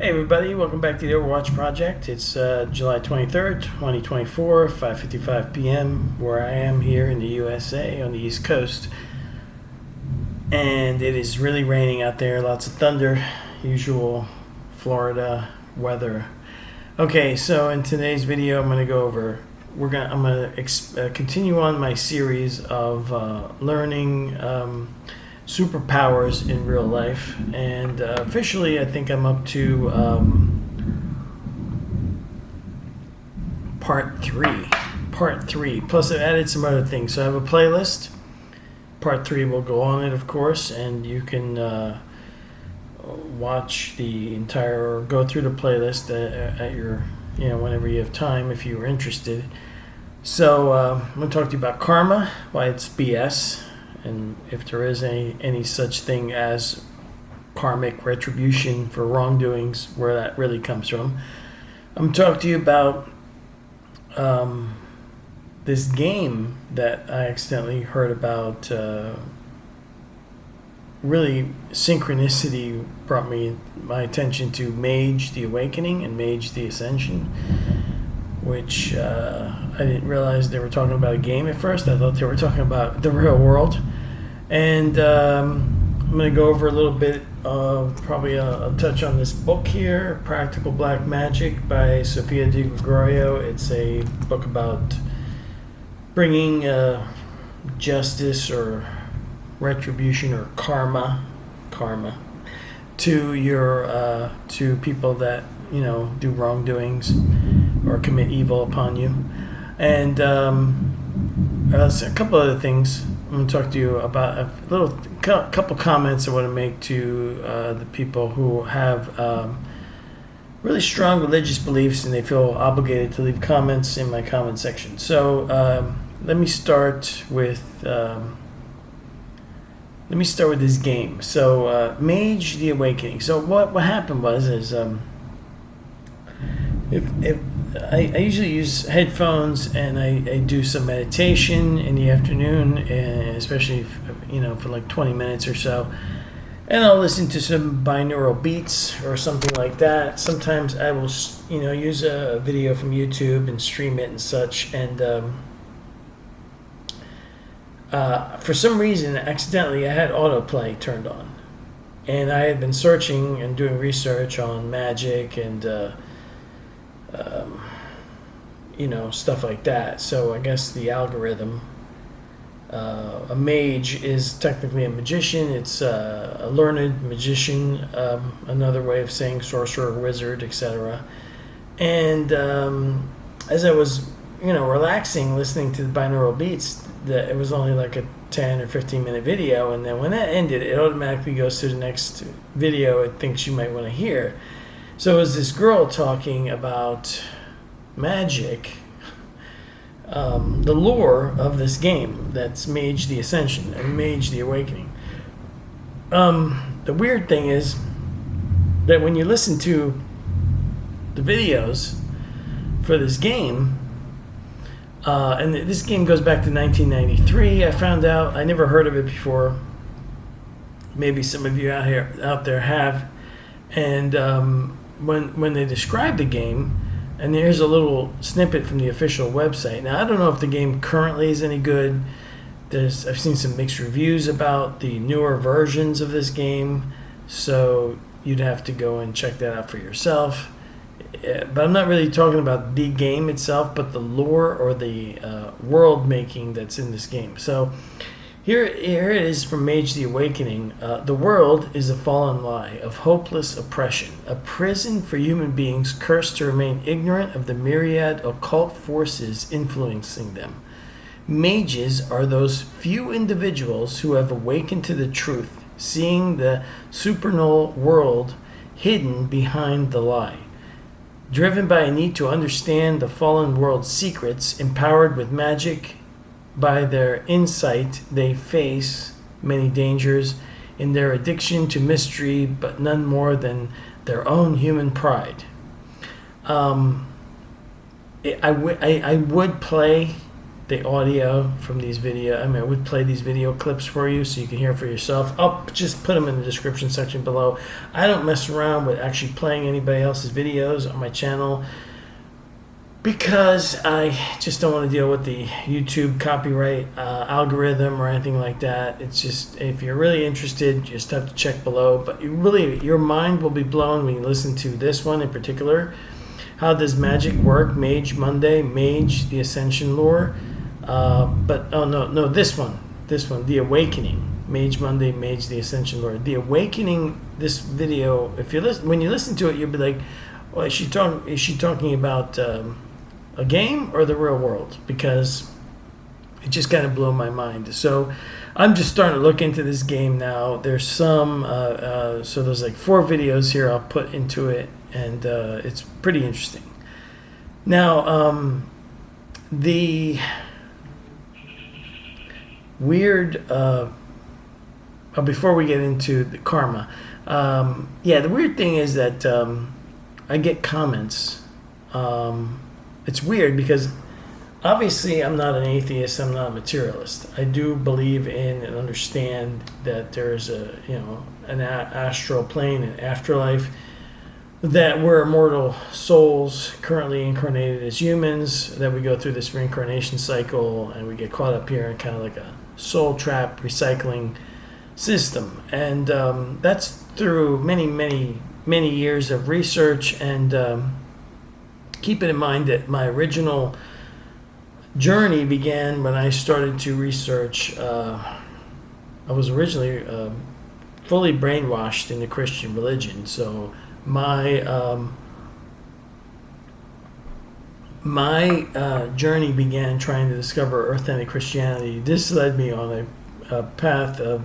Hey everybody, welcome back to the Overwatch Project. It's July 23rd, 2024, 5:55 p.m. where I am here in the USA on the East Coast. And it is really raining out there, lots of thunder, usual Florida weather. Okay, so in today's video I'm going to go over, I'm going to continue on my series of learning superpowers in real life, and officially I think I'm up to part three, plus I've added some other things. So I have a playlist. Part 3 will go on it, of course, and you can watch the entire, or go through the playlist at your, whenever you have time, if you're interested. So I'm going to talk to you about karma, why it's BS, and if there is any such thing as karmic retribution for wrongdoings, where that really comes from. I'm talking to you about this game that I accidentally heard about. Really, synchronicity brought my attention to Mage the Awakening and Mage the Ascension, which I didn't realize they were talking about a game at first. I thought they were talking about the real world. And I'm going to go over a little bit of, probably a touch on this book here, Practical Black Magic by Sofia Di Gregorio. It's a book about bringing justice or retribution or karma to your to people that do wrongdoings or commit evil upon you. And a couple other things I'm going to talk to you about. A couple comments I want to make to the people who have really strong religious beliefs and they feel obligated to leave comments in my comment section. So let me start with this game. So Mage the Awakening. So what happened is if I usually use headphones, and I do some meditation in the afternoon, and especially for like 20 minutes or so, and I'll listen to some binaural beats or something like that. Sometimes I will use a video from YouTube and stream it and such, and for some reason accidentally I had autoplay turned on, and I had been searching and doing research on magic and stuff like that. So I guess the algorithm, a mage is technically a magician. It's a learned magician, another way of saying sorcerer, wizard, etc. And as I was relaxing, listening to the binaural beats, it was only like a 10 or 15 minute video, and then when that ended, it automatically goes to the next video it thinks you might want to hear. So it was this girl talking about magic, the lore of this game that's Mage the Ascension and Mage the Awakening. The weird thing is that when you listen to the videos for this game, and this game goes back to 1993, I found out. I never heard of it before. Maybe some of you out there have. And when they describe the game, and here's a little snippet from the official website. Now, I don't know if the game currently is any good. I've seen some mixed reviews about the newer versions of this game, so you'd have to go and check that out for yourself. But I'm not really talking about the game itself, but the lore or the world making that's in this game. So here it is from Mage the Awakening. The world is a fallen lie of hopeless oppression, a prison for human beings cursed to remain ignorant of the myriad occult forces influencing them. Mages are those few individuals who have awakened to the truth, seeing the supernal world hidden behind the lie. Driven by a need to understand the fallen world's secrets, empowered with magic, by their insight, they face many dangers in their addiction to mystery, but none more than their own human pride. I would play the audio from these video. I mean, I would play these video clips for you so you can hear for yourself. I'll just put them in the description section below. I don't mess around with actually playing anybody else's videos on my channel because I just don't want to deal with the YouTube copyright algorithm or anything like that. It's just, if you're really interested, you just have to check below. But your mind will be blown when you listen to this one in particular. How does magic work? Mage Monday, Mage, the Ascension lore. This one, the Awakening. Mage Monday, Mage, the Ascension lore. The Awakening. This video, if you listen, when you listen to it, you'll be like, "Well, is she talking about a game or the real world?" Because it just kind of blew my mind. So I'm just starting to look into this game now. There's some, so there's like 4 videos here I'll put into it, and it's pretty interesting. Now, the weird, before we get into the karma, the weird thing is that I get comments. It's weird because obviously I'm not an atheist, I'm not a materialist. I do believe in and understand that there's an astral plane, an afterlife, that we're immortal souls currently incarnated as humans, that we go through this reincarnation cycle and we get caught up here in kind of like a soul trap recycling system. And that's through many years of research. And keeping in mind that my original journey began when I started to research. I was originally fully brainwashed in the Christian religion, so my journey began trying to discover authentic Christianity. This led me on a path of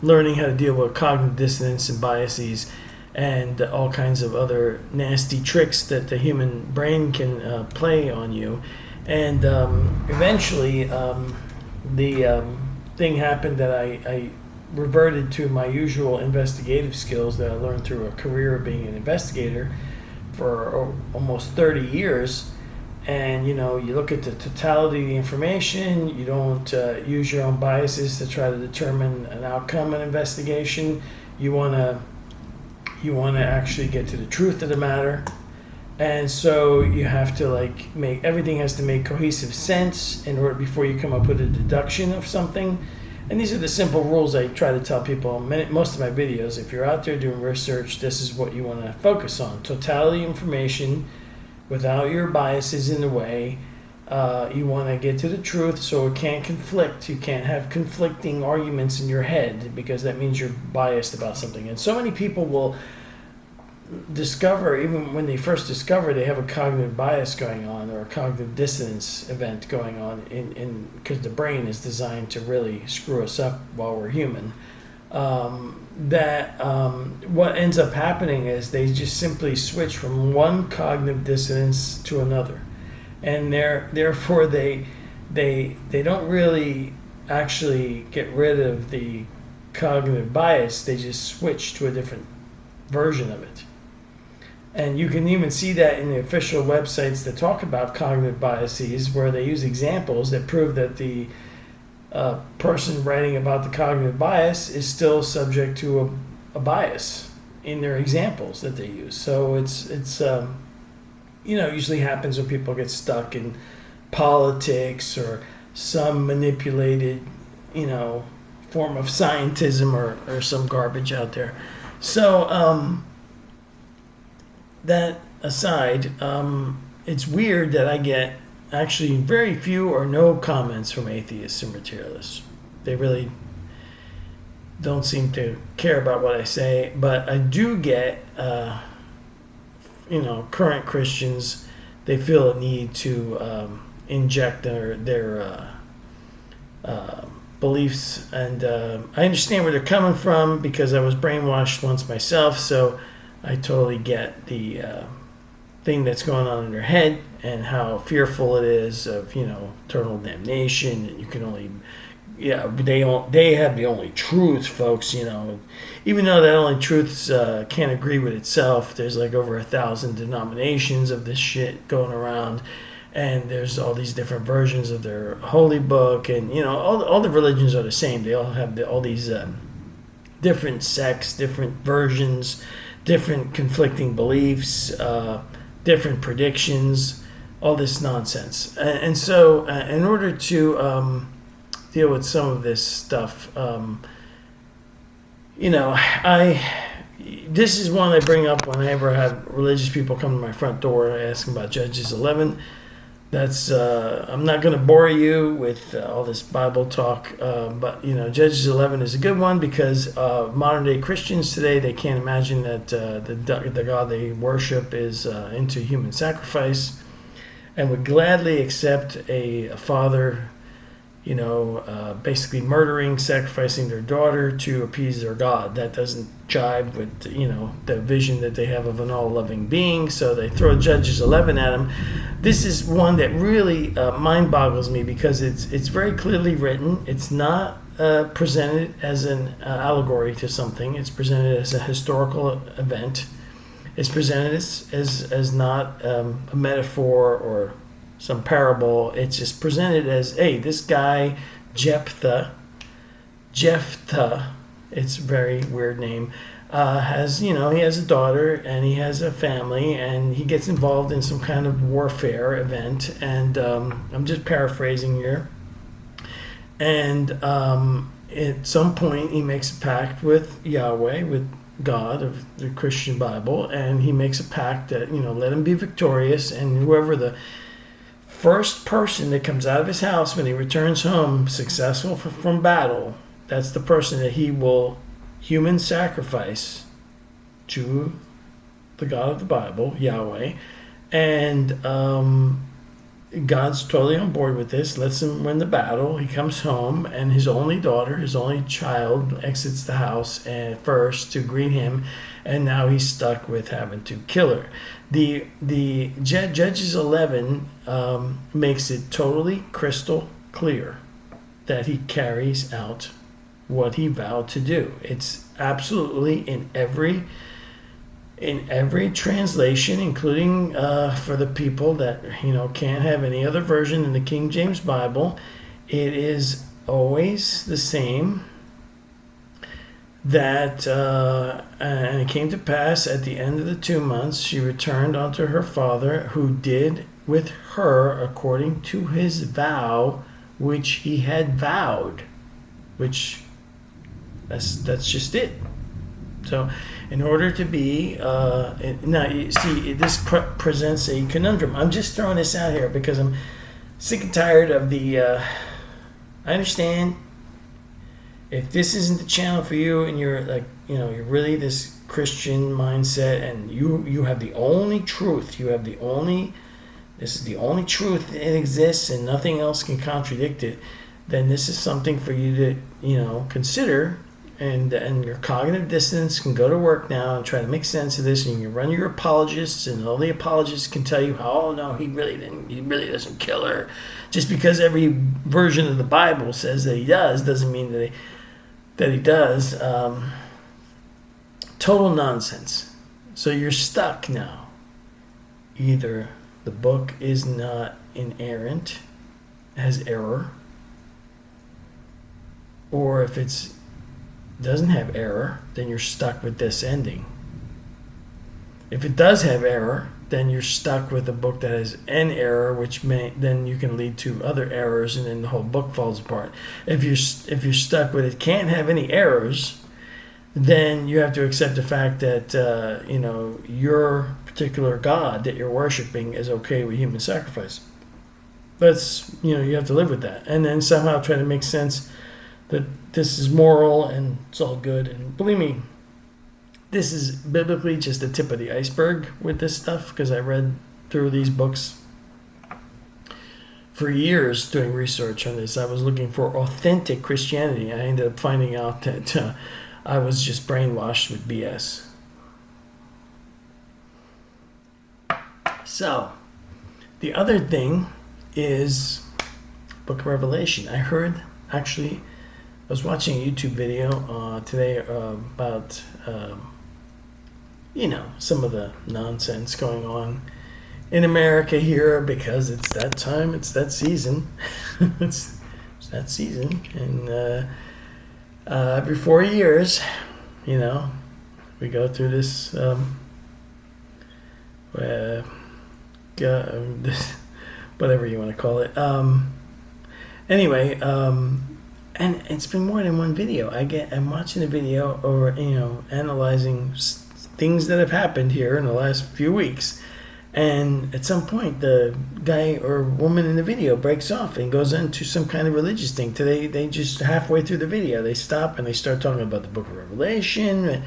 learning how to deal with cognitive dissonance and biases and all kinds of other nasty tricks that the human brain can play on you. And eventually the thing happened that I reverted to my usual investigative skills that I learned through a career of being an investigator for almost 30 years. And you look at the totality of the information. You don't use your own biases to try to determine an outcome in an investigation. You want to actually get to the truth of the matter. And so you have to everything has to make cohesive sense in order before you come up with a deduction of something. And these are the simple rules I try to tell people in most of my videos. If you're out there doing research, this is what you want to focus on. Totality information without your biases in the way. You want to get to the truth so it can't conflict. You can't have conflicting arguments in your head because that means you're biased about something. And so many people will discover, even when they first discover, they have a cognitive bias going on or a cognitive dissonance event going on because the brain is designed to really screw us up while we're human. What ends up happening is they just simply switch from one cognitive dissonance to another, and therefore they don't really actually get rid of the cognitive bias. They just switch to a different version of it. And you can even see that in the official websites that talk about cognitive biases, where they use examples that prove that the person writing about the cognitive bias is still subject to a bias in their examples that they use. So it's usually happens when people get stuck in politics or some manipulated, form of scientism or some garbage out there. So that aside, it's weird that I get actually very few or no comments from atheists and materialists. They really don't seem to care about what I say, but I do get, current Christians. They feel a need to inject their beliefs, and I understand where they're coming from because I was brainwashed once myself, so I totally get the thing that's going on in their head and how fearful it is of eternal damnation, and you can only they have the only truth, folks. Even though that only truth can't agree with itself, there's like over 1,000 denominations of this shit going around, and there's all these different versions of their holy book, and all the religions are the same. They all have all these different sects, different versions, different conflicting beliefs, different predictions, all this nonsense. And so in order to deal with some of this stuff, this is one I bring up whenever I have religious people come to my front door and I ask them about Judges 11. That's I'm not going to bore you with all this Bible talk, but Judges 11 is a good one because modern day Christians today, they can't imagine that the God they worship is into human sacrifice, and would gladly accept a father, basically murdering, sacrificing their daughter to appease their God. That doesn't jive with the vision that they have of an all-loving being. So they throw Judges 11 at him. This is one that really mind boggles me because it's very clearly written. It's not presented as an allegory to something. It's presented as a historical event. It's presented as not a metaphor or some parable. It's just presented as, hey, this guy Jephthah, it's a very weird name, he has a daughter and he has a family and he gets involved in some kind of warfare event, and I'm just paraphrasing here, and at some point he makes a pact with Yahweh, with God of the Christian Bible, and he makes a pact that let him be victorious, and whoever the first person that comes out of his house when he returns home successful from battle, that's the person that he will human sacrifice to the God of the Bible, Yahweh. And God's totally on board with this, lets him win the battle. He comes home, and his only daughter, his only child, exits the house first to greet him, and now he's stuck with having to kill her. The Judges 11 makes it totally crystal clear that he carries out what he vowed to do. It's absolutely in every translation, including for the people that can't have any other version than the King James Bible. It is always the same. That and it came to pass at the end of the 2 months, she returned unto her father, who did with her according to his vow, which he had vowed. Which that's just it. So, in order to be now, you see, this presents a conundrum. I'm just throwing this out here because I'm sick and tired of the. I understand. If this isn't the channel for you, and you're you're really this Christian mindset, and you have the only truth, this is the only truth that exists, and nothing else can contradict it, then this is something for you to consider, and your cognitive dissonance can go to work now and try to make sense of this, and you run your apologists, and all the apologists can tell you how, oh no, he really doesn't kill her. Just because every version of the Bible says that he does doesn't mean that he does. Total nonsense. So you're stuck now. Either the book is not inerrant, has error, or if it doesn't have error, then you're stuck with this ending. If it does have error, then you're stuck with a book that has an error, which then you can lead to other errors, and then the whole book falls apart. If you're stuck with it can't have any errors, then you have to accept the fact that your particular God that you're worshiping is okay with human sacrifice. That's you have to live with that, and then somehow try to make sense that this is moral and it's all good. And believe me, this is biblically just the tip of the iceberg with this stuff, because I read through these books for years doing research on this. I was looking for authentic Christianity, and I ended up finding out that I was just brainwashed with BS. So, the other thing is Book of Revelation. I was watching a YouTube video today about some of the nonsense going on in America here because it's that time, it's that season. it's that season. And every 4 years, you know, we go through this, this whatever you want to call it. Anyway, and it's been more than one video. I'm watching a video or, analyzing things that have happened here in the last few weeks. And at some point, the guy or woman in the video breaks off and goes into some kind of religious thing. They just halfway through the video, they stop and they start talking about the book of Revelation.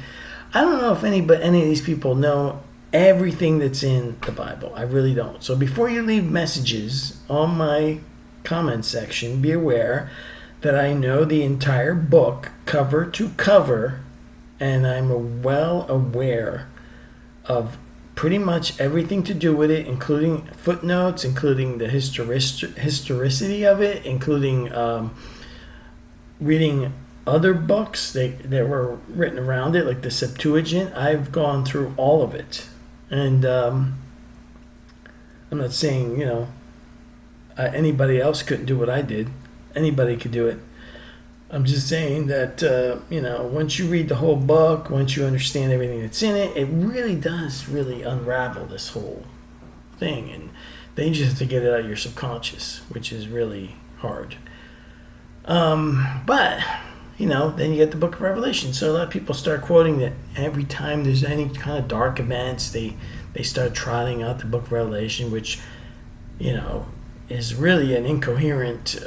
I don't know if any of these people know everything that's in the Bible. I really don't. So before you leave messages on my comment section, be aware that I know the entire book cover to cover, and I'm well aware of pretty much everything to do with it, including footnotes, including the historicity of it, including reading other books that were written around it, like the Septuagint. I've gone through all of it. And I'm not saying, anybody else couldn't do what I did. Anybody could do it. I'm just saying that, once you read the whole book, once you understand everything that's in it, it really does really unravel this whole thing. And then you just have to get it out of your subconscious, which is really hard. But, then you get the book of Revelation. So a lot of people start quoting that every time there's any kind of dark events, they start trotting out the book of Revelation, which, is really an incoherent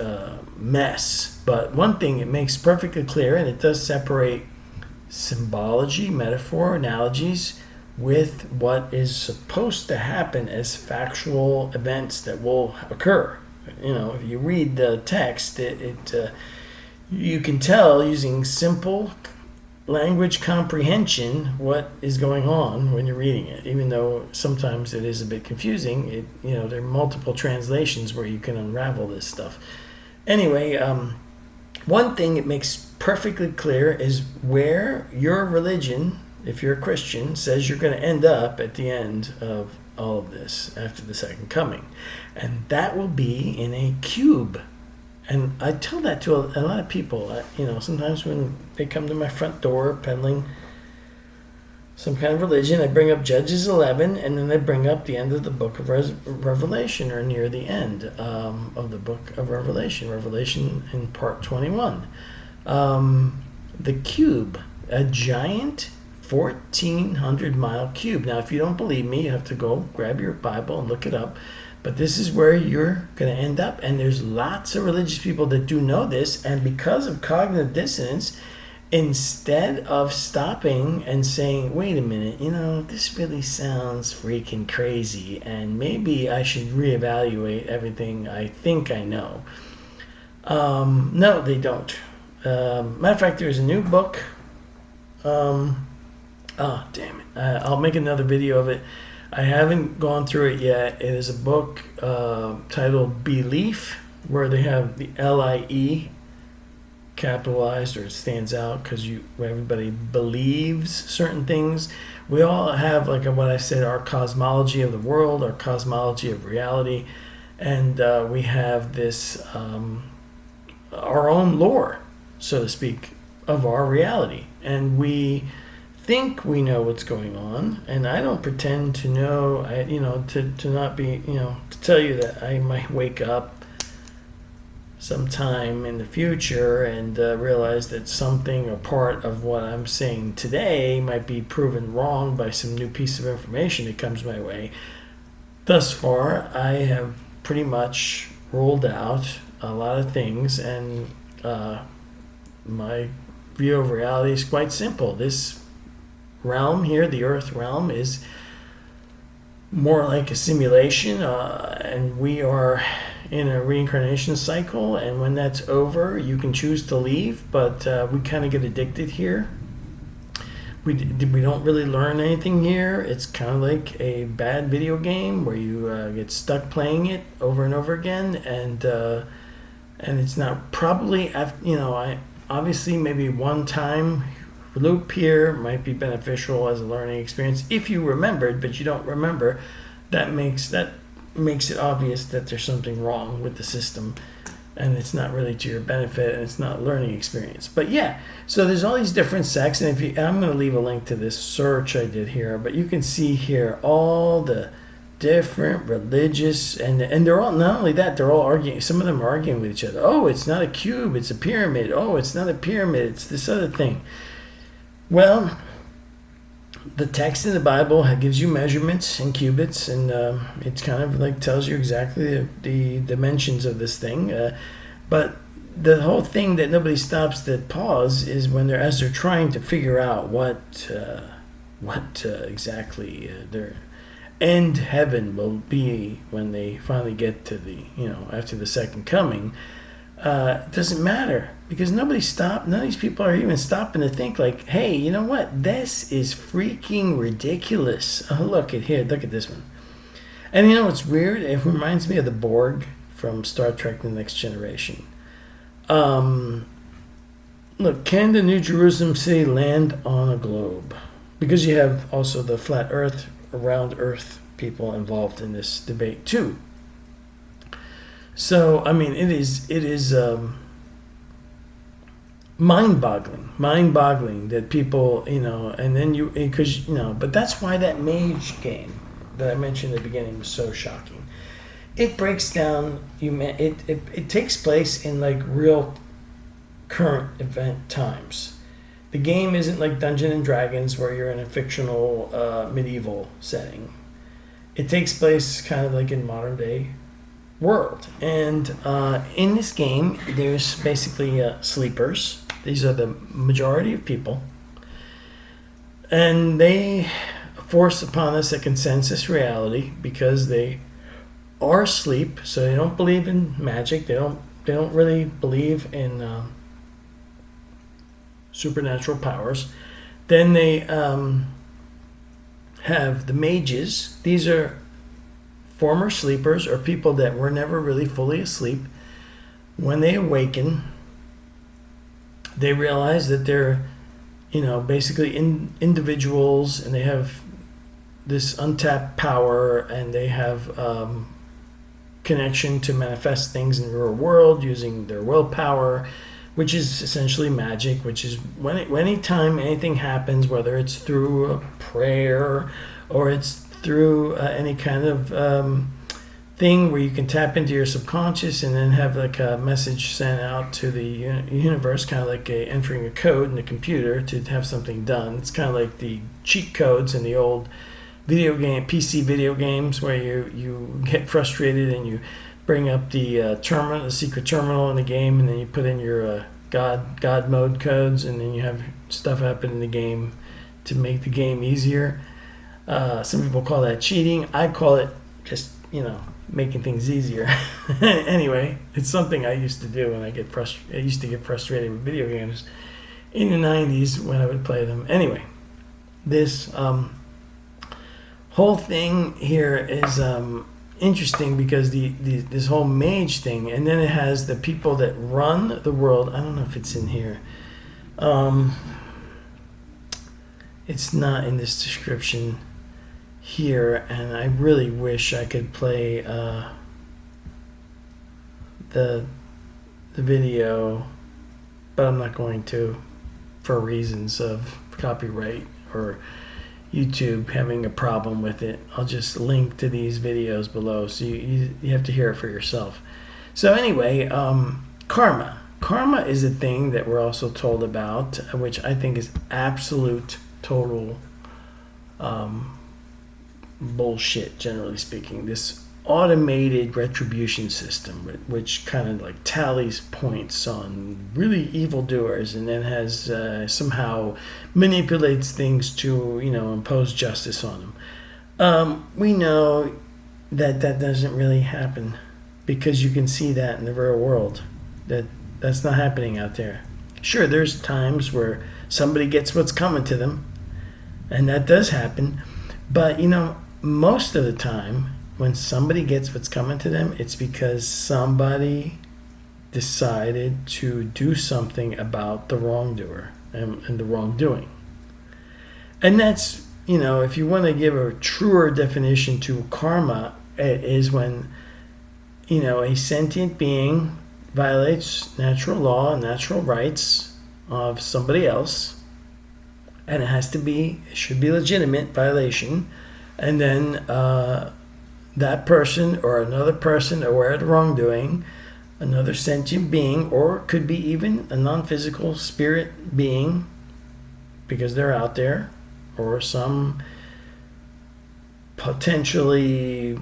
mess. But one thing it makes perfectly clear, and it does separate symbology, metaphor, analogies with what is supposed to happen as factual events that will occur. If you read the text, you can tell using simple language comprehension what is going on when you're reading it, even though sometimes it is a bit confusing. There are multiple translations where you can unravel this stuff. Anyway, one thing it makes perfectly clear is where your religion, if you're a Christian, says you're going to end up at the end of all of this after the second coming. And that will be in a cube. And I tell that to a lot of people. Sometimes when they come to my front door peddling some kind of religion, I bring up Judges 11, and then I bring up the end of the book of Revelation, or near the end of the book of Revelation in part 21. The cube, a giant 1,400-mile cube. Now, if you don't believe me, you have to go grab your Bible and look it up. But this is where you're going to end up. And there's lots of religious people that do know this. And because of cognitive dissonance, instead of stopping and saying, wait a minute, this really sounds freaking crazy, and maybe I should reevaluate everything I think I know. No, they don't. Matter of fact, there's a new book. Damn it. I'll make another video of it. I haven't gone through it yet. It is a book titled Belief, where they have the LIE capitalized, or it stands out because everybody believes certain things. We all have, like what I said, our cosmology of the world, our cosmology of reality, and we have this our own lore, so to speak, of our reality, and we think we know what's going on. And I don't pretend to know. To not be, to tell you that I might wake up sometime in the future and realize that something or part of what I'm saying today might be proven wrong by some new piece of information that comes my way. Thus far, I have pretty much ruled out a lot of things, and my view of reality is quite simple. This realm here, the Earth realm, is more like a simulation, and we are in a reincarnation cycle, and when that's over, you can choose to leave, but we kind of get addicted here. We don't really learn anything here. It's kind of like a bad video game where you get stuck playing it over and over again, and it's not probably, obviously maybe one time loop here might be beneficial as a learning experience if you remembered, but you don't remember that makes it obvious that there's something wrong with the system, and it's not really to your benefit, and it's not a learning experience. But yeah, so there's all these different sects, and I'm going to leave a link to this search I did here, but you can see here all the different religious, and they're all, not only that, they're all arguing. Some of them are arguing with each other. Oh, it's not a cube, it's a pyramid. Oh, it's not a pyramid, it's this other thing. Well, the text in the Bible gives you measurements in cubits, and it kind of like tells you exactly the dimensions of this thing. But the whole thing that nobody stops to pause is when as they're trying to figure out what exactly their end heaven will be when they finally get to after the second coming. It doesn't matter, because none of these people are even stopping to think like, hey, you know what? This is freaking ridiculous. Oh, look at this one. And you know what's weird? It reminds me of the Borg from Star Trek The Next Generation. Look, can the New Jerusalem city land on a globe? Because you have also the flat earth, round earth people involved in this debate too. So, I mean, it is mind-boggling that people, and then but that's why that Mage game that I mentioned at the beginning was so shocking. It breaks down, it takes place in like real current event times. The game isn't like Dungeons and Dragons where you're in a fictional medieval setting. It takes place kind of like in modern day world, and in this game there's basically sleepers. These are the majority of people, and they force upon us a consensus reality because they are asleep, so they don't believe in magic, they don't really believe in supernatural powers. Then they have the mages. These are former sleepers, or people that were never really fully asleep. When they awaken, they realize that they're, basically individuals, and they have this untapped power, and they have connection to manifest things in the real world using their willpower, which is essentially magic, which is anytime anything happens, whether it's through a prayer or it's through any kind of thing where you can tap into your subconscious and then have like a message sent out to the universe, kind of like entering a code in the computer to have something done. It's kind of like the cheat codes in the old PC video games, where you get frustrated and you bring up the terminal, the secret terminal in the game, and then you put in your God mode codes, and then you have stuff happen in the game to make the game easier. Some people call that cheating. I call it just, making things easier. Anyway, it's something I used to do when I used to get frustrated with video games in the 90s when I would play them. Anyway, this whole thing here is interesting because this whole Mage thing, and then it has the people that run the world. I don't know if it's in here. It's not in this description here, and I really wish I could play the video, but I'm not going to, for reasons of copyright or YouTube having a problem with it. I'll just link to these videos below, so you have to hear it for yourself. So anyway, karma is a thing that we're also told about, which I think is absolute total bullshit, generally speaking. This automated retribution system, which kind of like tallies points on really evildoers, and then has somehow manipulates things to impose justice on them. We know that doesn't really happen, because you can see that in the real world that's not happening out there. Sure, there's times where somebody gets what's coming to them, and that does happen, but most of the time when somebody gets what's coming to them, it's because somebody decided to do something about the wrongdoer and the wrongdoing. And that's if you want to give a truer definition to karma, it is when, a sentient being violates natural law and natural rights of somebody else, and it should be legitimate violation, and then that person or another person aware of the wrongdoing, another sentient being, or could be even a non-physical spirit being, because they're out there, or some potentially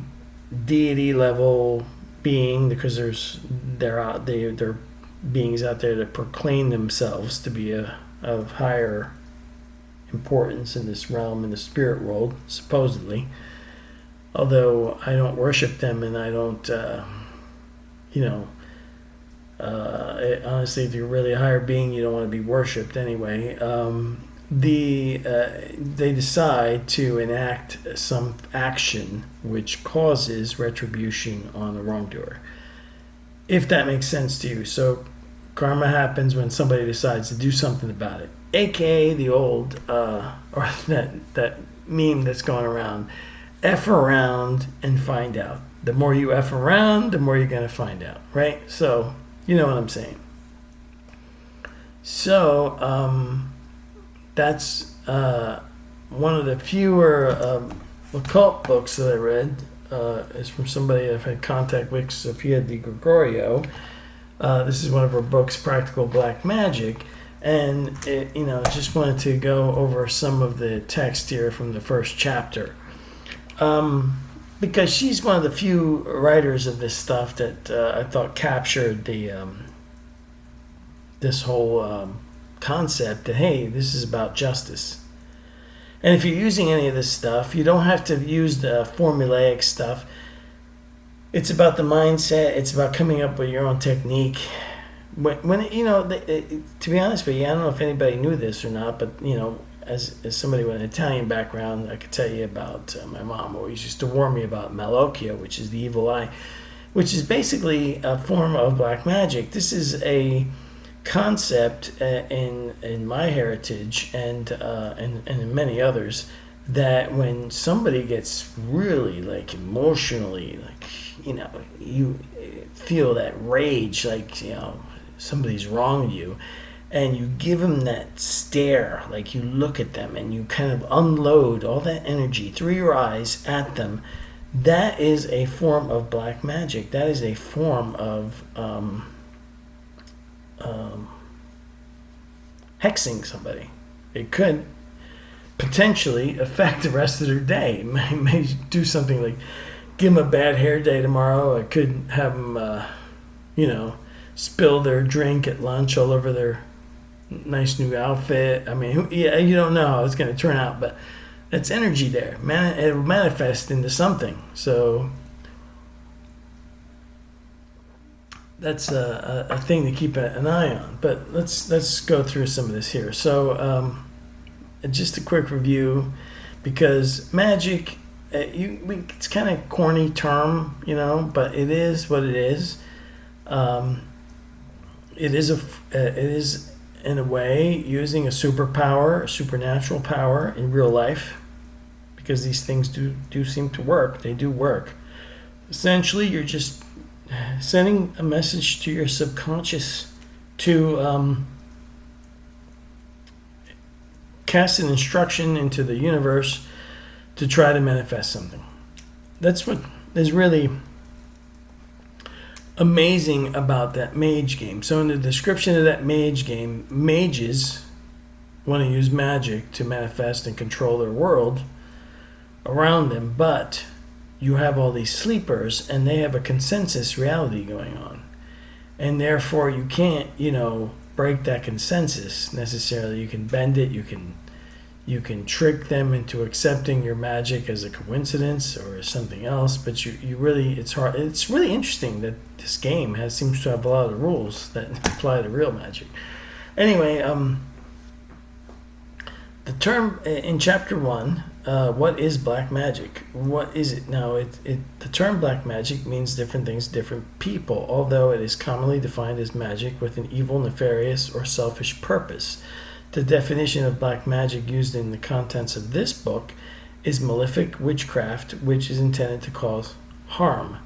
deity level being, because they're beings out there that proclaim themselves to be of higher importance in this realm, in the spirit world, supposedly. Although I don't worship them, and I don't, honestly, if you're really a higher being, you don't want to be worshipped anyway. They decide to enact some action which causes retribution on the wrongdoer, if that makes sense to you. So karma happens when somebody decides to do something about it, aka the old or that meme that's going around, F around and find out. The more you F around, the more you're going to find out, right? So you know what I'm saying. So that's one of the fewer occult books that I read. Is from somebody I've had contact with, Sophia Di Gregorio. This is one of her books, Practical Black Magic, and just wanted to go over some of the text here from the first chapter, because she's one of the few writers of this stuff that I thought captured this whole concept that, hey, this is about justice. And if you're using any of this stuff, you don't have to use the formulaic stuff. It's about the mindset. It's about coming up with your own technique. To be honest with you, I don't know if anybody knew this or not, but as somebody with an Italian background, I could tell you about my mom always used to warn me about malocchio, which is the evil eye, which is basically a form of black magic. This is a concept in my heritage and in many others, that when somebody gets really emotionally you feel that rage, somebody's wronged you, and you give them that stare, you look at them and you kind of unload all that energy through your eyes at them, that is a form of black magic. That is a form of hexing somebody. It could potentially affect the rest of their day. It may do something like give them a bad hair day tomorrow. It could have them, spill their drink at lunch all over their nice new outfit. I mean, you don't know how it's going to turn out, but that's energy there. It'll manifest into something. So that's a thing to keep an eye on. But let's go through some of this here. So just a quick review, because magic, it's kind of corny term, but it is what it is. It is in a way using a superpower, a supernatural power in real life, because these things do seem to work. They do work. Essentially, you're just sending a message to your subconscious to cast an instruction into the universe to try to manifest something. That's what is really amazing about that Mage game. So in the description of that Mage game, mages want to use magic to manifest and control their world around them, but you have all these sleepers and they have a consensus reality going on, and therefore you can't break that consensus necessarily. You can bend it, you can trick them into accepting your magic as a coincidence or as something else, but you really, it's hard. It's really interesting that this game seems to have a lot of rules that apply to real magic. Anyway, the term in chapter 1, what is black magic? What is it? Now, the term black magic means different things to different people, although it is commonly defined as magic with an evil, nefarious, or selfish purpose The definition of black magic used in the contents of this book is malefic witchcraft, which is intended to cause harm.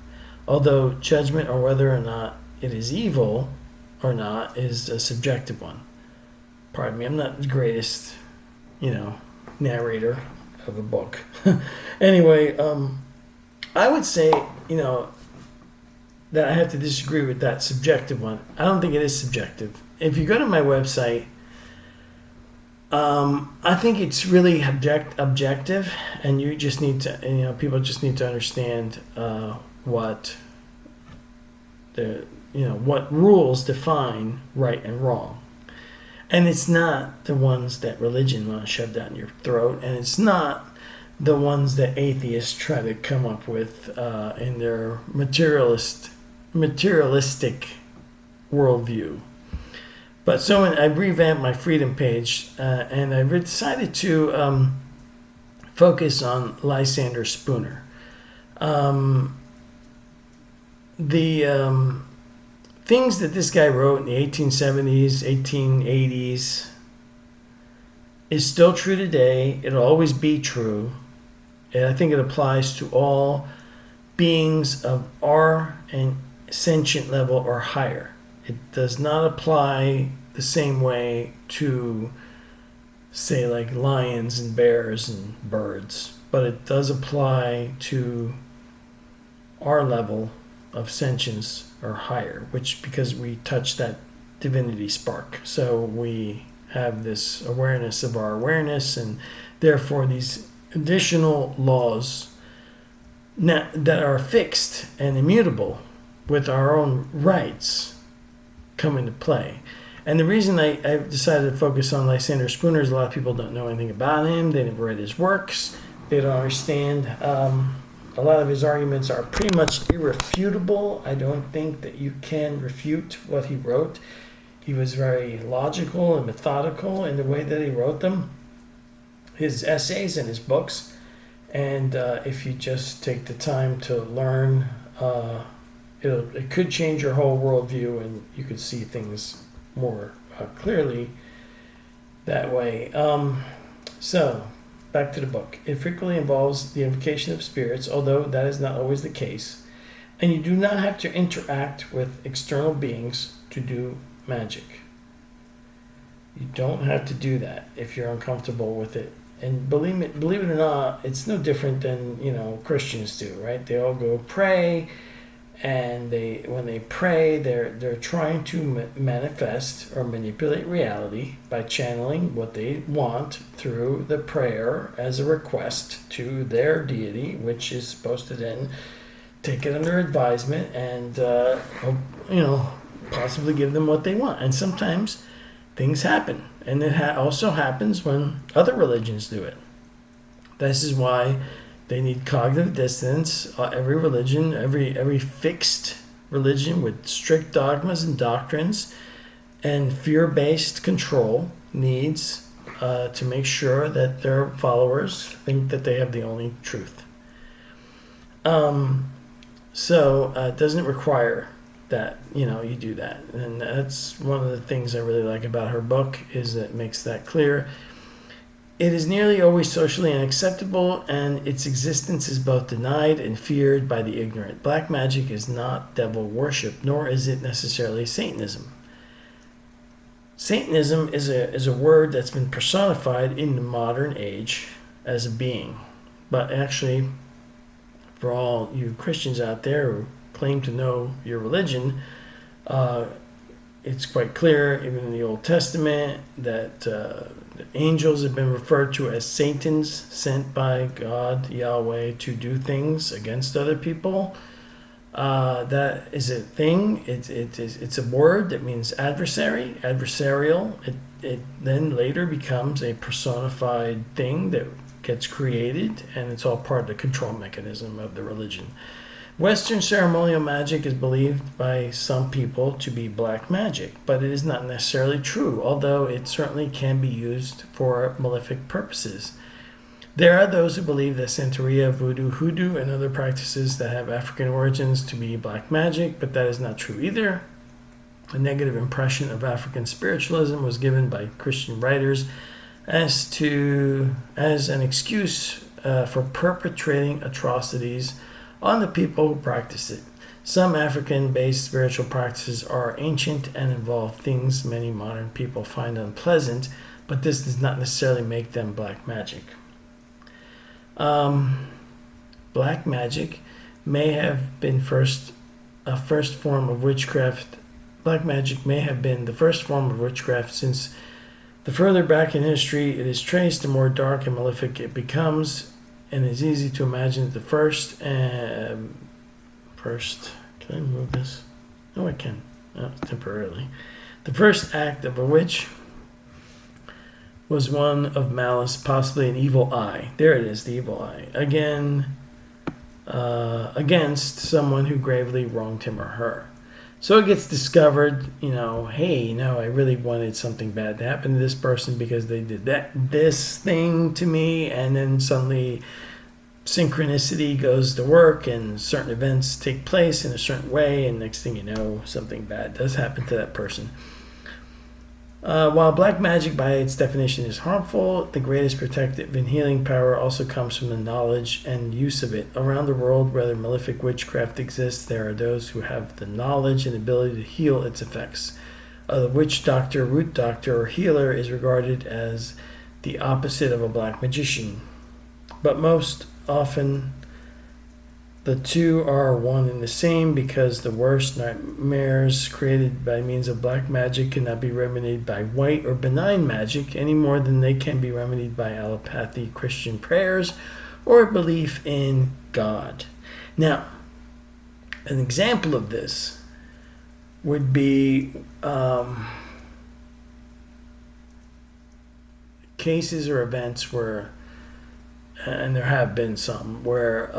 Although judgment on whether or not it is evil or not is a subjective one. Pardon me, I'm not the greatest, narrator of a book. Anyway, I would say, that I have to disagree with that subjective one. I don't think it is subjective. If you go to my website, I think it's really objective, and you just need to, people just need to understand what rules define right and wrong. And it's not the ones that religion want to shove down your throat, and it's not the ones that atheists try to come up with in their materialistic worldview. But so I revamped my freedom page, and I decided to focus on Lysander Spooner. The things that this guy wrote in the 1870s, 1880s is still true today. It'll always be true. And I think it applies to all beings of our and sentient level or higher. It does not apply the same way to, say, like lions and bears and birds, but it does apply to our level of sentience or higher, which because we touch that divinity spark. So we have this awareness of our awareness, and therefore these additional laws that are fixed and immutable with our own rights come into play. And the reason I decided to focus on Lysander Spooner is a lot of people don't know anything about him. They never read his works. They don't understand. A lot of his arguments are pretty much irrefutable. I don't think that you can refute what he wrote. He was very logical and methodical in the way that he wrote them, his essays and his books. And if you just take the time to learn, it could change your whole worldview, and you could see things more clearly that way. So, back to the book. It frequently involves the invocation of spirits, although that is not always the case. And you do not have to interact with external beings to do magic. You don't have to do that if you're uncomfortable with it. And believe it or not, it's no different than Christians do, right? They all go pray, and when they pray, they're trying to manifest or manipulate reality by channeling what they want through the prayer as a request to their deity, which is supposed to then take it under advisement and possibly give them what they want. And sometimes things happen, and it also happens when other religions do it. This is why they need cognitive dissonance. Every religion, every fixed religion with strict dogmas and doctrines and fear-based control needs to make sure that their followers think that they have the only truth. So it doesn't require that you do that, and that's one of the things I really like about her book, is that it makes that clear. It is nearly always socially unacceptable, and its existence is both denied and feared by the ignorant. Black magic is not devil worship, nor is it necessarily Satanism. Satanism is a word that's been personified in the modern age as a being. But actually, for all you Christians out there who claim to know your religion, it's quite clear, even in the Old Testament, that angels have been referred to as Satans sent by God, Yahweh, to do things against other people. That is a thing. It's a word that means adversary, adversarial. It then later becomes a personified thing that gets created, and it's all part of the control mechanism of the religion. Western ceremonial magic is believed by some people to be black magic, but it is not necessarily true, although it certainly can be used for malefic purposes. There are those who believe that Santeria, voodoo, hoodoo, and other practices that have African origins to be black magic, but that is not true either. A negative impression of African spiritualism was given by Christian writers as an excuse for perpetrating atrocities on the people who practice it. Some African-based spiritual practices are ancient and involve things many modern people find unpleasant, but this does not necessarily make them black magic. Black magic may have been a first form of witchcraft. Black magic may have been the first form of witchcraft, since the further back in history it is traced, the more dark and malefic it becomes, and it's easy to imagine that the first, can I move this? No, I can. Temporarily. The first act of a witch was one of malice, possibly an evil eye. There it is, the evil eye. Against someone who gravely wronged him or her. So it gets discovered, hey, I really wanted something bad to happen to this person because they did this thing to me, and then suddenly synchronicity goes to work and certain events take place in a certain way, and next thing you know, something bad does happen to that person. While black magic by its definition is harmful, the greatest protective and healing power also comes from the knowledge and use of it. Around the world where the malefic witchcraft exists, there are those who have the knowledge and ability to heal its effects. The witch doctor, root doctor, or healer is regarded as the opposite of a black magician. But most often, the two are one and the same, because the worst nightmares created by means of black magic cannot be remedied by white or benign magic any more than they can be remedied by allopathy, Christian prayers, or belief in God. Now, an example of this would be cases or events where, and there have been some, where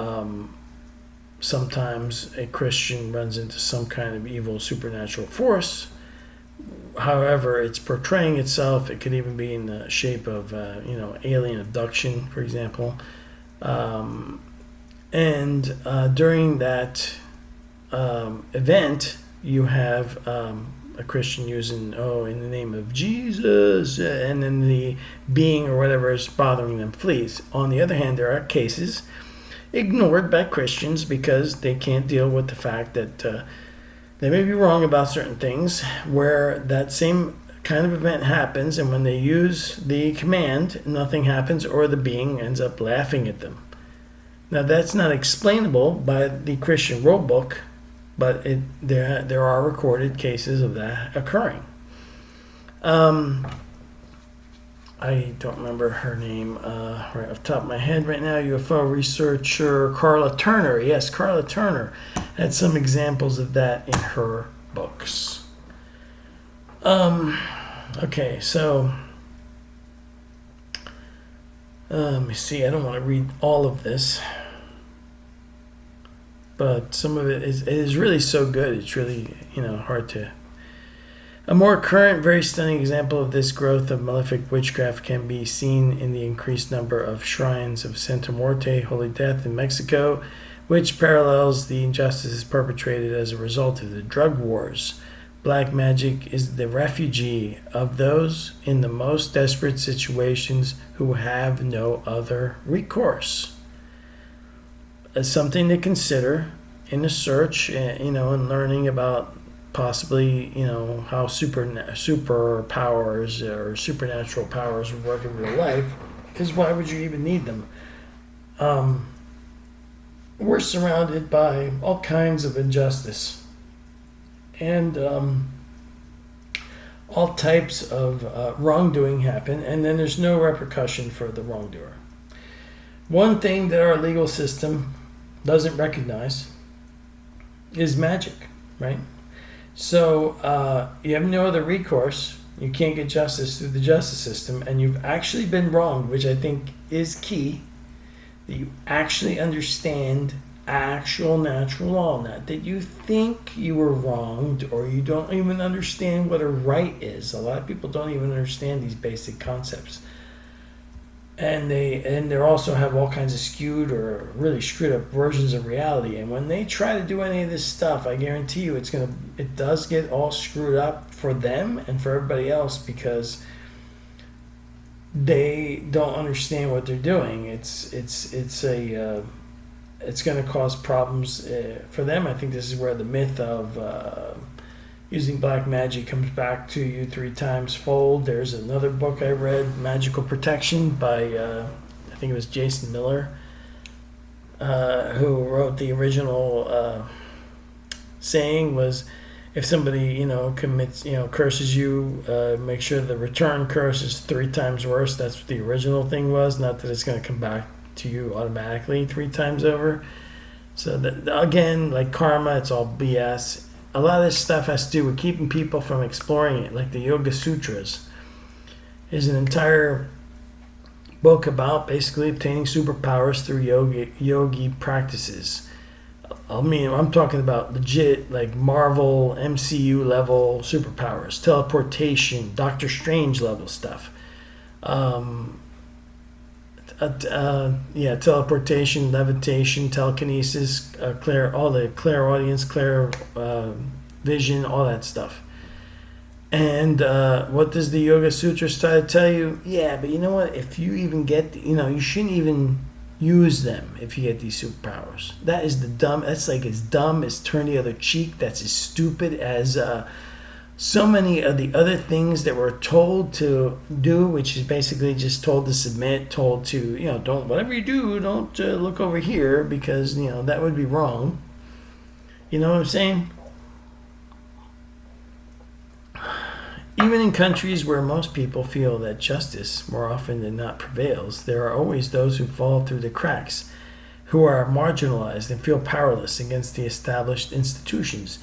sometimes a Christian runs into some kind of evil supernatural force. However, it's portraying itself. It could even be in the shape of, alien abduction, for example. During that event, you have a Christian using, in the name of Jesus, and then the being or whatever is bothering them flees. On the other hand, there are cases ignored by Christians because they can't deal with the fact that they may be wrong about certain things, where that same kind of event happens, and when they use the command, nothing happens, or the being ends up laughing at them. Now, that's not explainable by the Christian rule book, but there are recorded cases of that occurring. I don't remember her name right off the top of my head right now. UFO researcher Carla Turner. Yes, Carla Turner had some examples of that in her books. Okay, so let me see. I don't want to read all of this, but some of it is really so good. It's really hard to. A more current, very stunning example of this growth of malefic witchcraft can be seen in the increased number of shrines of Santa Muerte, Holy Death, in Mexico, which parallels the injustices perpetrated as a result of the drug wars. Black magic is the refugee of those in the most desperate situations who have no other recourse. As something to consider in a search, and learning about possibly, how superpowers or supernatural powers would work in real life, is why would you even need them? We're surrounded by all kinds of injustice and all types of wrongdoing happen, and then there's no repercussion for the wrongdoer. One thing that our legal system doesn't recognize is magic, right? So you have no other recourse. You can't get justice through the justice system, and you've actually been wronged, which I think is key, that you actually understand actual natural law, not that you think you were wronged or you don't even understand what a right is. A lot of people don't even understand these basic concepts. and they also have all kinds of skewed or really screwed up versions of reality. And when they try to do any of this stuff, I guarantee you it does get all screwed up for them and for everybody else, because they don't understand what they're doing. It's going to cause problems for them. I think this is where the myth of using black magic comes back to you 3 times fold. There's another book I read, Magical Protection, by I think it was Jason Miller, who wrote the original saying was, if somebody commits curses you, make sure the return curse is 3 times worse. That's what the original thing was. Not that it's going to come back to you automatically 3 times over. So that, again, like karma, it's all BS. A lot of this stuff has to do with keeping people from exploring it, like the Yoga Sutras. There's an entire book about basically obtaining superpowers through yogi practices. I mean, I'm talking about legit, like Marvel, MCU level superpowers, teleportation, Doctor Strange level stuff. Teleportation, levitation, telekinesis, all the clairaudience, vision, all that stuff. And what does the Yoga Sutra try to tell you? Yeah, but you know what? If you even get, you shouldn't even use them if you get these superpowers. That's like as dumb as turn the other cheek. That's as stupid as so many of the other things that we're told to do, which is basically just told to submit, told to, don't, whatever you do, don't look over here, because, that would be wrong. You know what I'm saying? Even in countries where most people feel that justice more often than not prevails, there are always those who fall through the cracks, who are marginalized and feel powerless against the established institutions.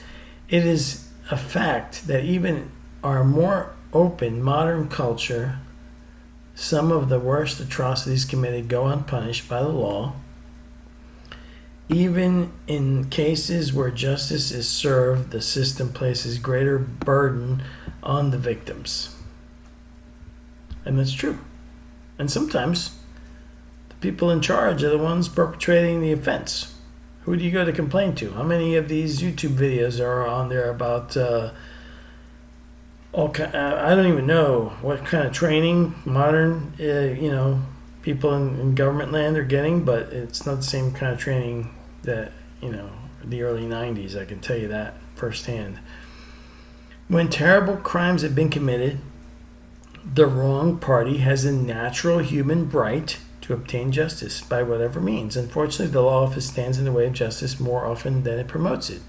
It is a fact that even our more open modern culture, some of the worst atrocities committed go unpunished by the law. Even in cases where justice is served, the system places greater burden on the victims. And that's true. And sometimes the people in charge are the ones perpetrating the offense. Who do you go to complain to? How many of these YouTube videos are on there about I don't even know what kind of training modern people in government land are getting, but it's not the same kind of training that the early 90s. I can tell you that firsthand. When terrible crimes have been committed, the wrong party has a natural human right to obtain justice by whatever means. Unfortunately, the law office stands in the way of justice more often than it promotes it,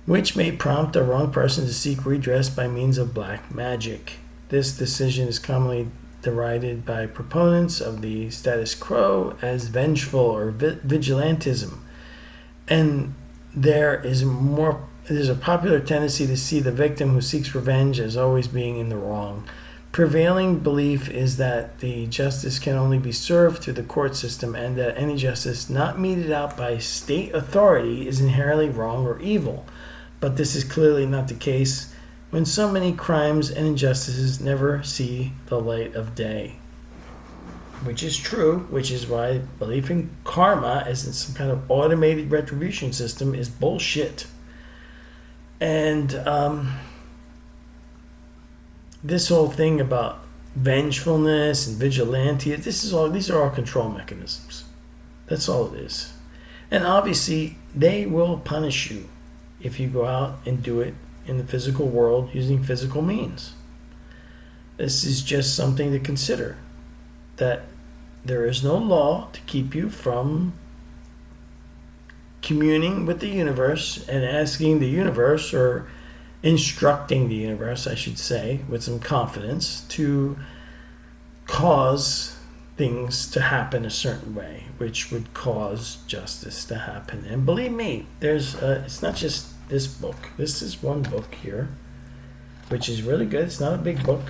which may prompt a wrong person to seek redress by means of black magic. This decision is commonly derided by proponents of the status quo as vengeful or vigilantism, and there's a popular tendency to see the victim who seeks revenge as always being in the wrong. Prevailing belief is that the justice can only be served through the court system, and that any justice not meted out by state authority is inherently wrong or evil. But this is clearly not the case when so many crimes and injustices never see the light of day. Which is true, which is why belief in karma as in some kind of automated retribution system is bullshit. And this whole thing about vengefulness and vigilante, these are all control mechanisms. That's all it is. And obviously, they will punish you if you go out and do it in the physical world using physical means. This is just something to consider, that there is no law to keep you from communing with the universe and asking the universe, or instructing the universe, I should say, with some confidence, to cause things to happen a certain way, which would cause justice to happen. And believe me, it's not just this book. This is one book here, which is really good. It's not a big book.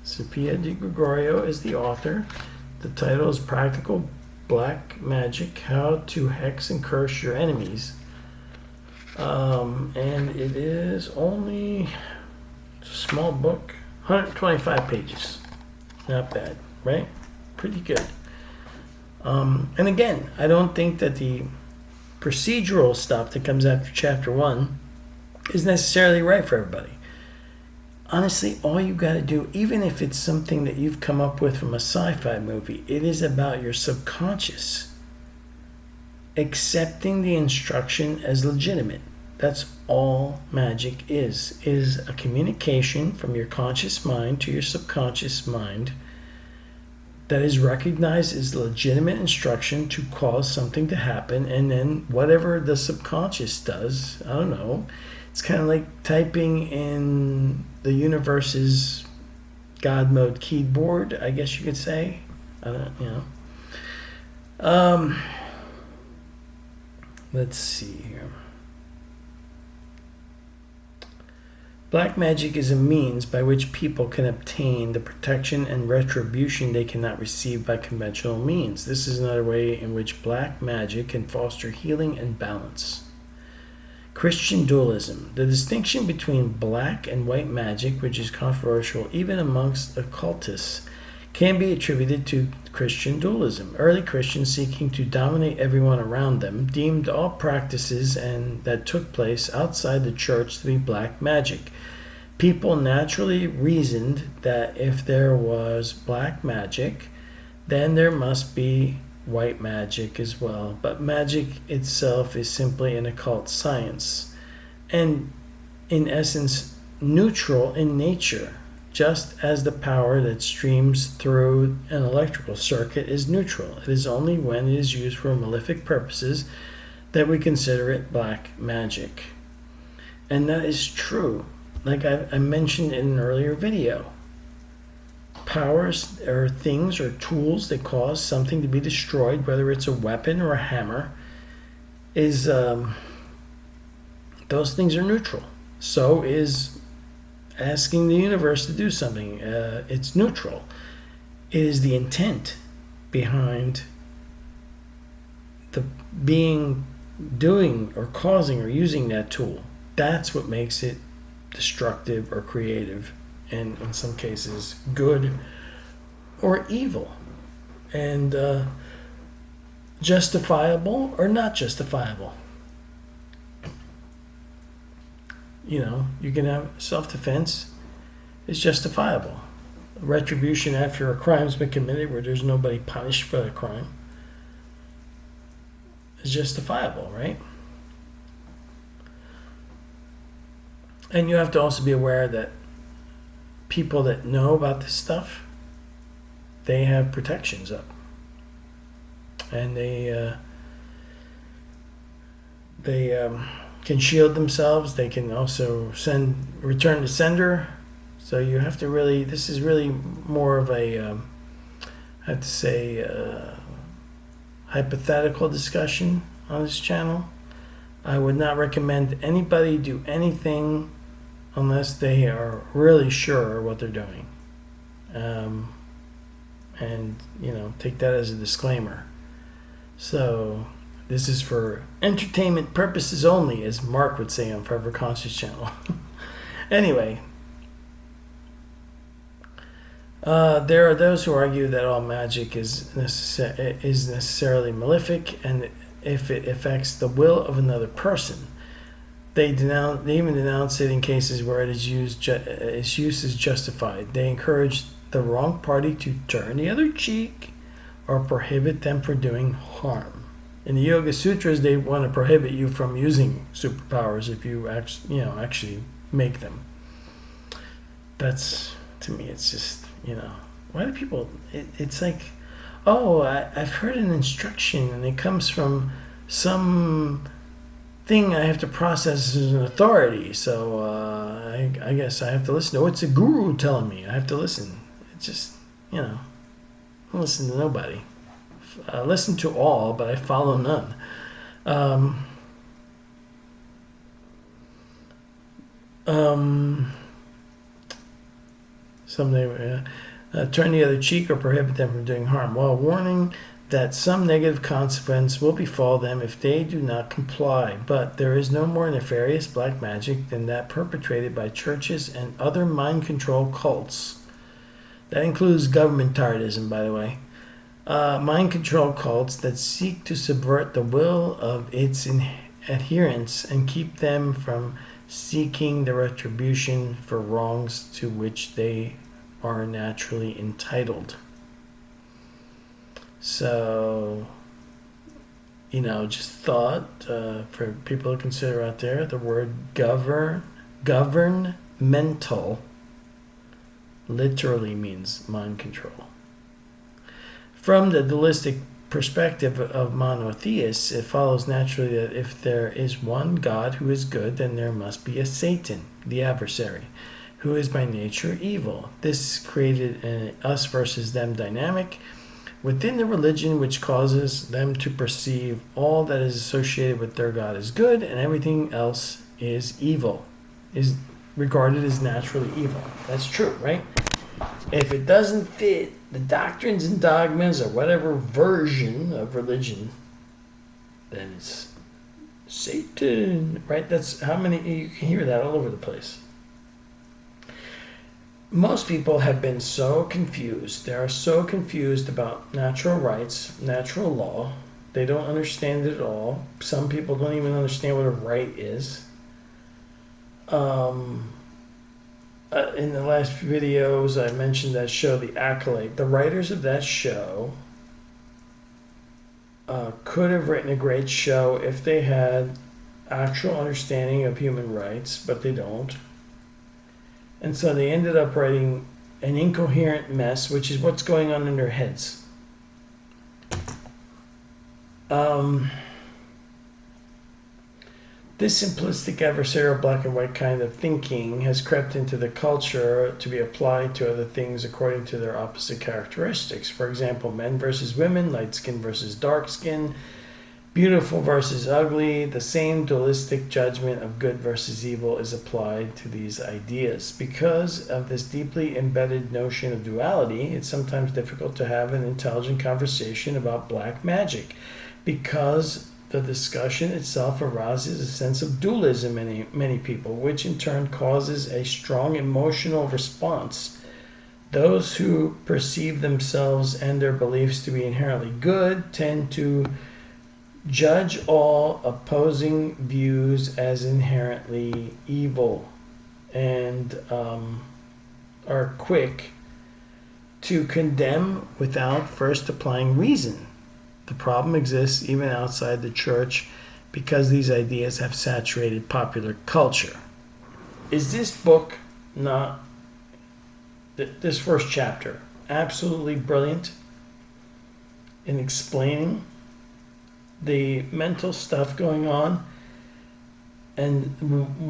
Sophia Di Gregorio is the author. The title is Practical Black Magic: How to Hex and Curse Your Enemies. And it is only a small book, 125 pages. Not bad, right? Pretty good. And again, I don't think that the procedural stuff that comes after chapter 1 is necessarily right for everybody. Honestly, all you got to do, even if it's something that you've come up with from a sci-fi movie, it is about your subconscious accepting the instruction as legitimate. That's all magic is a communication from your conscious mind to your subconscious mind that is recognized as legitimate instruction to cause something to happen, and then whatever the subconscious does, I don't know, it's kind of like typing in the universe's God mode keyboard, I guess you could say. I don't, let's see here. Black magic is a means by which people can obtain the protection and retribution they cannot receive by conventional means. This is another way in which black magic can foster healing and balance. Christian dualism. The distinction between black and white magic, which is controversial even amongst occultists, can be attributed to Christian dualism. Early Christians seeking to dominate everyone around them deemed all practices and that took place outside the church to be black magic. People naturally reasoned that if there was black magic, then there must be white magic as well. But magic itself is simply an occult science, and in essence neutral in nature, just as the power that streams through an electrical circuit is neutral. It is only when it is used for malefic purposes that we consider it black magic. And that is true. Like I mentioned in an earlier video, powers or things or tools that cause something to be destroyed, whether it's a weapon or a hammer, is those things are neutral. So is asking the universe to do something. It's neutral. It is the intent behind the being, doing, or causing or using that tool. That's what makes it destructive or creative, and in some cases good or evil, and justifiable or not justifiable. You can have self-defense is justifiable. Retribution after a crime's been committed where there's nobody punished for the crime is justifiable, right? And you have to also be aware that people that know about this stuff, they have protections up. And they can shield themselves. They can also return to sender. So you have to really, this is really more of a, I have to say, hypothetical discussion on this channel. I would not recommend anybody do anything unless they are really sure what they're doing. And, take that as a disclaimer. So this is for entertainment purposes only, as Mark would say on Forever Conscious channel. Anyway, there are those who argue that all magic is necessarily malefic, and if it affects the will of another person, they even denounce it in cases where its use is justified. They encourage the wrong party to turn the other cheek or prohibit them from doing harm. In the Yoga Sutras, they want to prohibit you from using superpowers if you actually make them. That's, to me, it's just, why do people, it's like, oh, I've heard an instruction and it comes from some thing I have to process as an authority, so I guess I have to listen. Oh, it's a guru telling me I have to listen. It's just, I don't listen to nobody. I listen to all, but I follow none. Someday, turn the other cheek or prohibit them from doing harm, while warning that some negative consequence will befall them if they do not comply. But there is no more nefarious black magic than that perpetrated by churches and other mind control cults. That includes governmentarianism, by the way. Mind control cults that seek to subvert the will of its adherents and keep them from seeking the retribution for wrongs to which they are naturally entitled. So, just thought for people to consider out there, the word governmental literally means mind control. From the dualistic perspective of monotheists, it follows naturally that if there is one God who is good, then there must be a Satan, the adversary, who is by nature evil. This created an us versus them dynamic within the religion, which causes them to perceive all that is associated with their God as good and everything else is evil, is regarded as naturally evil. That's true, right? If it doesn't fit the doctrines and dogmas or whatever version of religion, then it's Satan, right? That's how many, you can hear that all over the place. Most people have been so confused. They are so confused about natural rights, natural law. They don't understand it at all. Some people don't even understand what a right is. In the last videos, I mentioned that show, The Acolyte. The writers of that show could have written a great show if they had actual understanding of human rights, but they don't. And so they ended up writing an incoherent mess, which is what's going on in their heads. This simplistic adversarial black and white kind of thinking has crept into the culture to be applied to other things according to their opposite characteristics. For example, men versus women, light skin versus dark skin, beautiful versus ugly. The same dualistic judgment of good versus evil is applied to these ideas. Because of this deeply embedded notion of duality, it's sometimes difficult to have an intelligent conversation about black magic, because the discussion itself arouses a sense of dualism in many people, which in turn causes a strong emotional response. Those who perceive themselves and their beliefs to be inherently good tend to judge all opposing views as inherently evil, and are quick to condemn without first applying reason. The problem exists even outside the church because these ideas have saturated popular culture. Is this book not, this first chapter, absolutely brilliant in explaining the mental stuff going on and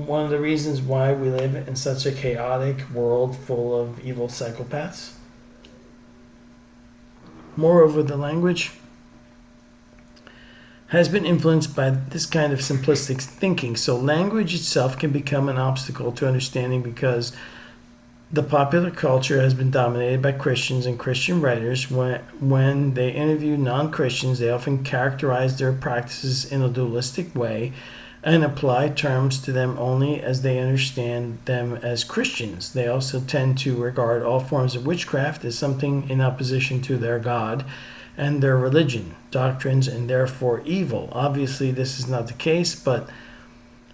one of the reasons why we live in such a chaotic world full of evil psychopaths? Moreover, the language has been influenced by this kind of simplistic thinking. So language itself can become an obstacle to understanding because the popular culture has been dominated by Christians and Christian writers. When they interview non-Christians, they often characterize their practices in a dualistic way and apply terms to them only as they understand them as Christians. They also tend to regard all forms of witchcraft as something in opposition to their God and their religion, doctrines, and therefore evil. Obviously, this is not the case, but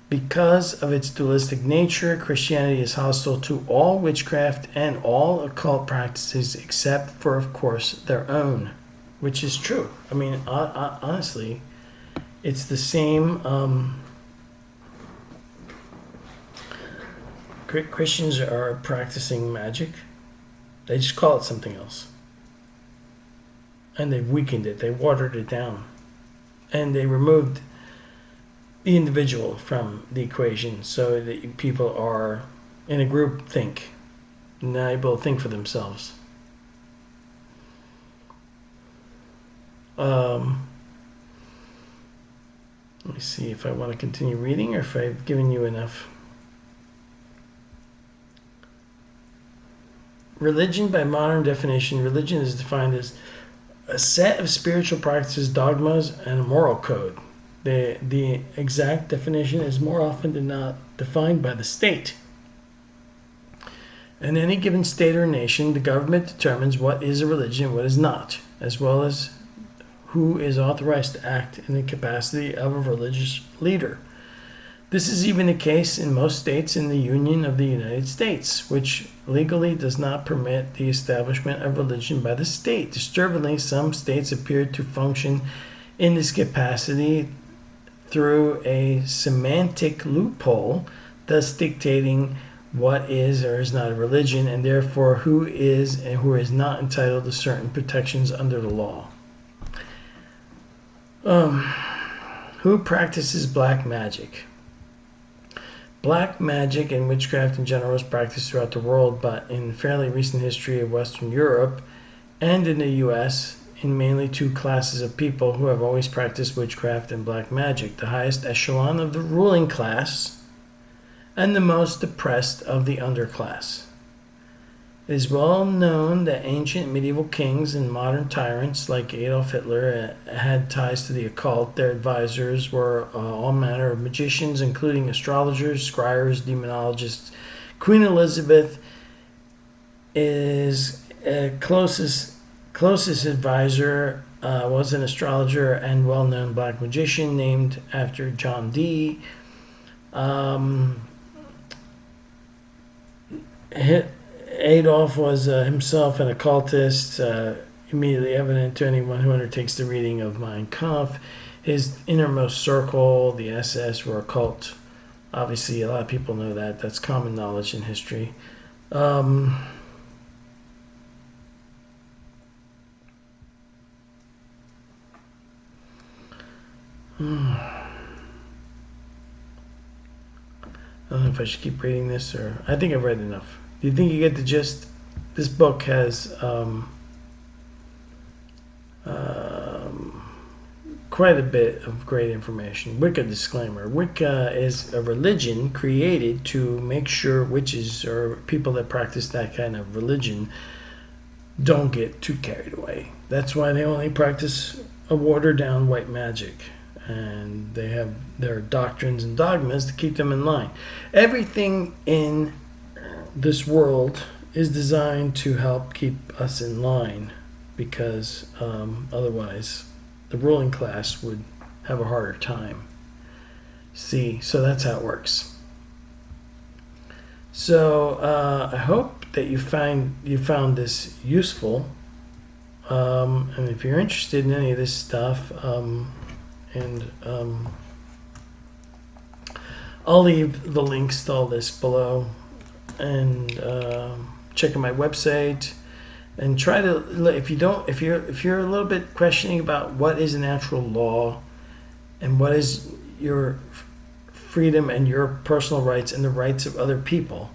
because of its dualistic nature, Christianity is hostile to all witchcraft and all occult practices except for, of course, their own, which is true. I mean, honestly, it's the same. Christians are practicing magic. They just call it something else. And they weakened it. They watered it down. And they removed the individual from the equation so that people are in a group think, not able to think for themselves. Let me see if I want to continue reading or if I've given you enough. Religion, by modern definition, religion is defined as a set of spiritual practices, dogmas, and a moral code. The exact definition is more often than not defined by the state. In any given state or nation, the government determines what is a religion and what is not, as well as who is authorized to act in the capacity of a religious leader. This is even the case in most states in the Union of the United States, which legally does not permit the establishment of religion by the state. Disturbingly, some states appear to function in this capacity through a semantic loophole, thus dictating what is or is not a religion, and therefore who is and who is not entitled to certain protections under the law. Who practices black magic? Black magic and witchcraft in general is practiced throughout the world, but in fairly recent history of Western Europe and in the U.S., in mainly two classes of people who have always practiced witchcraft and black magic, the highest echelon of the ruling class and the most oppressed of the underclass. It is well known that ancient medieval kings and modern tyrants like Adolf Hitler had ties to the occult. Their advisors were all manner of magicians, including astrologers, scryers, demonologists. Queen Elizabeth is closest advisor was an astrologer and well-known black magician named after John Dee. Adolf was himself an occultist, immediately evident to anyone who undertakes the reading of Mein Kampf. His innermost circle, the SS, were occult. Obviously, a lot of people know that. That's common knowledge in history. I don't know if I should keep reading this, or I think I've read enough. Do you think you get the gist? This book has quite a bit of great information. Wicca disclaimer. Wicca is a religion created to make sure witches or people that practice that kind of religion don't get too carried away. That's why they only practice a watered-down white magic. And they have their doctrines and dogmas to keep them in line. Everything in this world is designed to help keep us in line, because otherwise the ruling class would have a harder time. See, so that's how it works. So I hope that you found this useful, and if you're interested in any of this stuff, and I'll leave the links to all this below, and check out my website, and try to, if you're a little bit questioning about what is a natural law and what is your freedom and your personal rights and the rights of other people,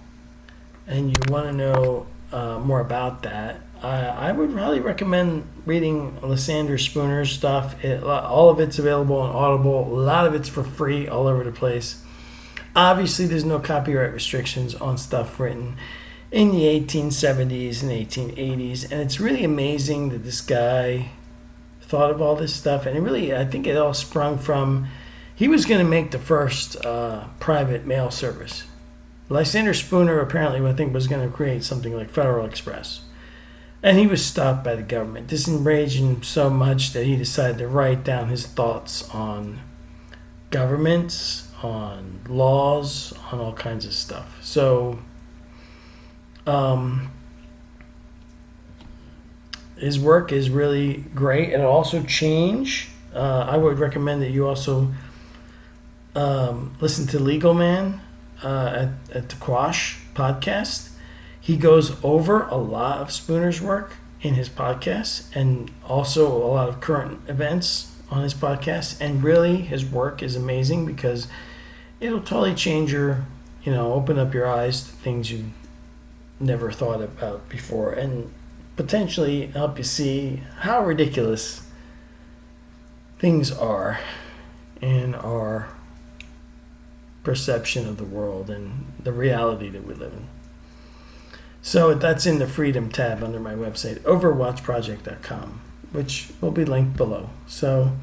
and you want to know more about that, I would really recommend reading Lysander Spooner's stuff. All of it's available on Audible. A lot of it's for free all over the place. Obviously, there's no copyright restrictions on stuff written in the 1870s and 1880s. And it's really amazing that this guy thought of all this stuff. And I think it all sprung from, he was going to make the first private mail service. Lysander Spooner apparently, I think, was going to create something like Federal Express. And he was stopped by the government. This enraged him so much that he decided to write down his thoughts on governments, on laws, on all kinds of stuff. So, his work is really great. It'll also change. I would recommend that you also listen to Legal Man at the Quash podcast. He goes over a lot of Spooner's work in his podcast, and also a lot of current events on his podcast. And really, his work is amazing because it'll totally change open up your eyes to things you never thought about before, and potentially help you see how ridiculous things are in our perception of the world and the reality that we live in. So that's in the Freedom tab under my website, overwatchproject.com, which will be linked below. So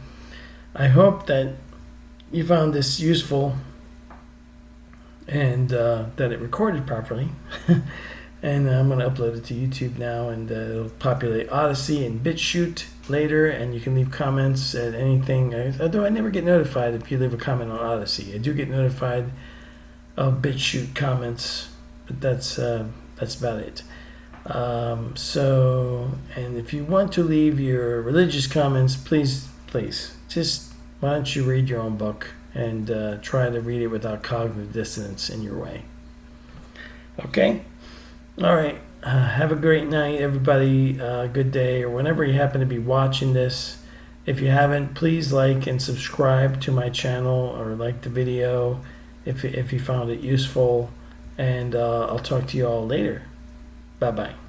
I hope that you found this useful and that it recorded properly. And I'm going to upload it to YouTube now, and it'll populate Odyssey and BitChute later, and you can leave comments at anything. Although I never get notified if you leave a comment on Odyssey. I do get notified of BitChute comments, but that's about it. And if you want to leave your religious comments, please, just why don't you read your own book and try to read it without cognitive dissonance in your way. Okay? All right. Have a great night, everybody. Good day, or whenever you happen to be watching this. If you haven't, please like and subscribe to my channel, or like the video if you found it useful. And I'll talk to you all later. Bye-bye.